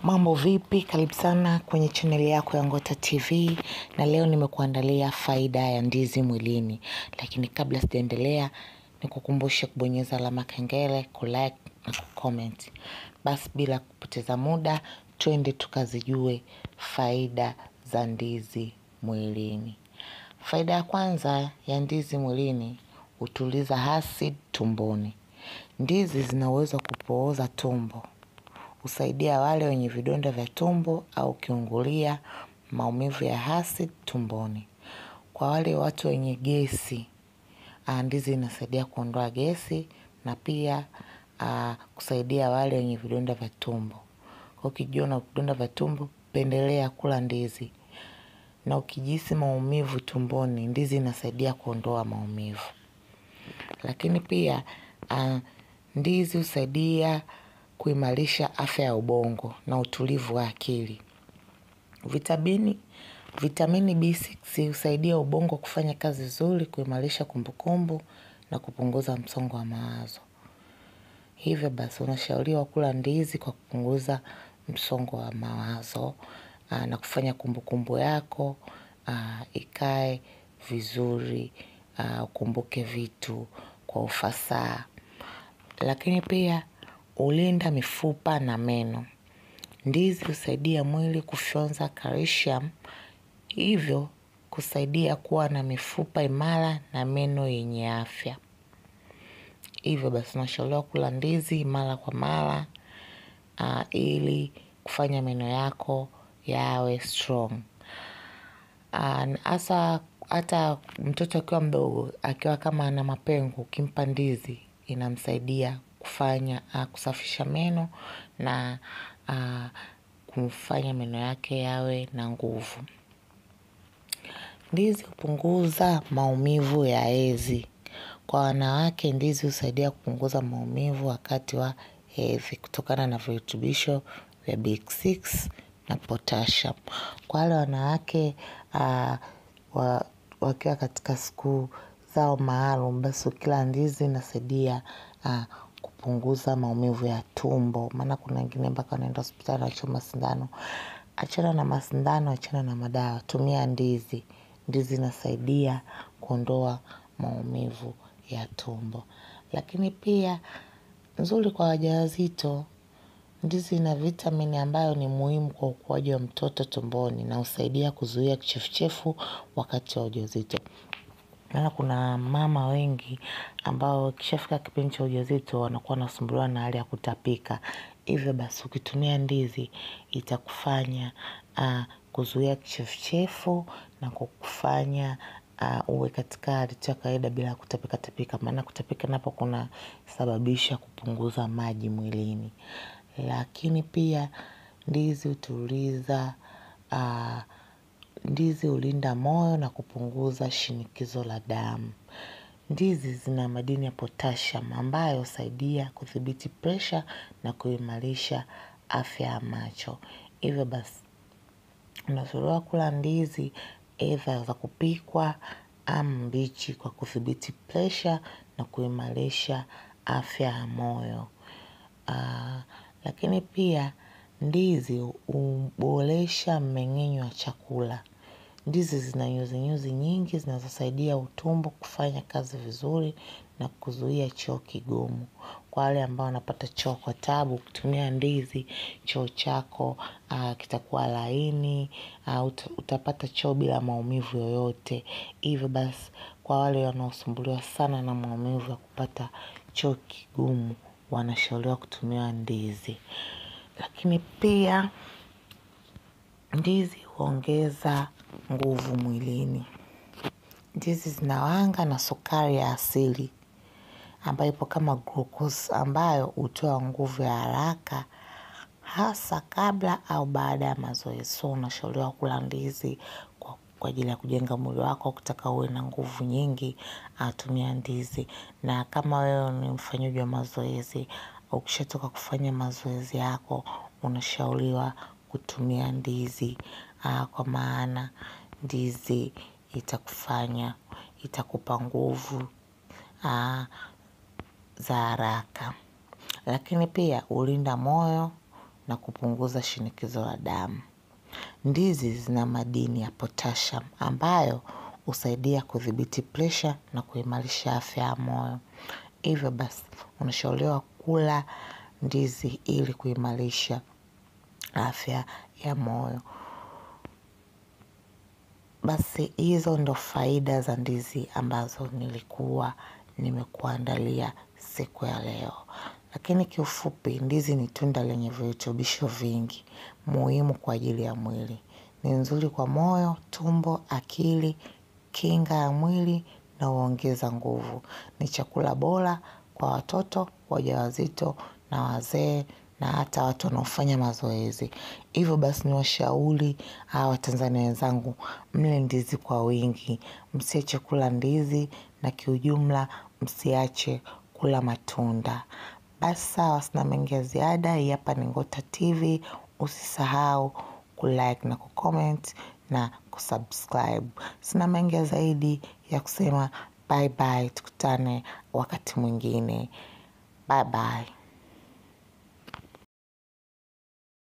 Mambo vipi? Karibu sana kwenye channel yako ya Ngota TV, na leo nimekuandalia faida ya ndizi mwilini. Lakini kabla sijaendelea, nikukumbushe kubonyeza alama kengele, kulike na kucomment. Basi bila kupoteza muda, twende tukazijue faida za ndizi mwilini. Faida ya kwanza ya ndizi mwilini, hutuliza acid tumboni. Ndizi zinaweza kupooza tumbo. Husaidia wale wenye vidonda vya tumbo au kiungulia, maumivu ya acid tumboni. Kwa wale watu wenye gesi, ndizi inasaidia kuondoa gesi na pia kusaidia wale wenye vidonda vya tumbo. Kwa ukijua una vidonda vya tumbo, pendelea kula ndizi. Na ukijihisi maumivu tumboni, ndizi inasaidia kuondoa maumivu. Lakini pia ndizi husaidia kuimarisha afya ya ubongo na utulivu wa akili. Vitamini B6 husaidia ubongo kufanya kazi nzuri, kuimarisha kumbukumbu na kupunguza msongo wa mawazo. Hivyo basi unashauriwa kula ndizi kwa kupunguza msongo wa mawazo na kufanya kumbukumbu yako ikae vizuri, ukumbuke vitu kwa ufasaha. Lakini pia hulinda mifupa na meno. Ndizi husaidia mwili kufyonza calcium, hivyo kusaidia kuwa na mifupa imara na meno yenye afya. Hivyo basi unashauriwa kula ndizi mara kwa mara ili kufanya meno yako yawe strong. Hata mtoto akiwa mdogo, akiwa kama ana mapengo, ukimpa ndizi inamsaidia kusafisha meno na kumfanya meno yake yawe na nguvu. Ndizi hupunguza maumivu ya hedhi. Kwa wanawake, ndizi husaidia kupunguza maumivu wakati wa hedhi kutokana na virutubisho vya B6 na potassium. Kwa wale wanawake wakiwa katika siku zao maalum, basi ukila ndizi inasaidia kupunguza maumivu ya tumbo. Maana kuna wengine mpaka wanaenda hospitali wanachomwa sindano. Achana na masindano, achana na madawa, tumia ndizi. Ndizi inasaidia kuondoa maumivu ya tumbo. Lakini pia nzuri kwa wajawazito. Ndizi ina vitamini ambayo ni muhimu kwa ukuaji wa mtoto tumboni na husaidia kuzuia kichefuchefu wakati wa ujauzito. Maana kuna mama wengi ambao ikishafika kipindi cha ujauzito wanakuwa wanasumbuliwa na hali ya kutapika. Hivyo basi ukitumia ndizi itakufanya kuzuia kichefuchefu na kukufanya uwe katika hali ya kawaida bila kutapika tapika. Maana kutapika napo kuna sababisha kupunguza maji mwilini. Lakini pia ndizi hutuliza, ndizi hulinda moyo na kupunguza shinikizo la damu. Ndizi zina madini ya potassium ambayo husaidia kudhibiti pressure na kuimarisha afya ya macho. Hivyo basi unashauriwa kula ndizi either za kupikwa ama mbichi kwa kudhibiti pressure na kuimarisha afya ya moyo. Lakini pia ndizi huboresha mmeng'enyo wa chakula. Ndizi zina nyuzi nyingi zinazosaidia utumbo kufanya kazi vizuri na kuzuia choo kigumu. Kwa wale ambao wanapata choo kwa taabu, kutumia ndizi, choo chako kitakuwa laini, utapata choo bila maumivu yoyote. Hivyo basi kwa wale wanaosumbuliwa sana na maumivu ya kupata choo kigumu, wanashauriwa kutumia ndizi. Lakini pia ndizi huongeza nguvu mwilini. Ndizi zina wanga na sukari ya asili ambayo ipo kama glucose, ambayo hutoa nguvu ya haraka hasa kabla au baada ya mazoezi. So unashauriwa kula ndizi kwa ajili ya kujenga mwili wako. Ukitaka uwe na nguvu nyingi, tumia ndizi. Na kama wewe ni mfanyaji wa mazoezi, ukishatoka kufanya mazoezi yako, unashauriwa kutumia ndizi. Kwa maana ndizi itakupa nguvu za haraka. Lakini pia hulinda moyo na kupunguza shinikizo la damu. Ndizi zina madini ya potassium ambayo husaidia kudhibiti pressure na kuimarisha afya ya moyo. Hivyo basi unashauriwa kula ndizi ili kuimarisha afya ya moyo. Basi hizo ndo faida za ndizi ambazo nilikuwa nimekuandalia siku ya leo. Lakini kiufupi ndizi ni tunda lenye virutubisho vingi, muhimu kwa ajili ya mwili. Ni nzuri kwa moyo, tumbo, akili, kinga ya mwili na huongeza nguvu. Ni chakula bora kwa watoto, wajawazito na wazee na hata watu wanaofanya mazoezi. Hivyo basi niwashauri Watanzania wenzangu mle ndizi kwa wingi. Msiache kula ndizi na kiujumla msiache kula matunda. Basi sawa, sina mengi ya ziada. Hii hapa ni Ngota TV. Usisahau kulike na kucomment na kusubscribe. Sina mengi ya zaidi ya kusema bye bye, tukutane wakati mwingine. Bye bye.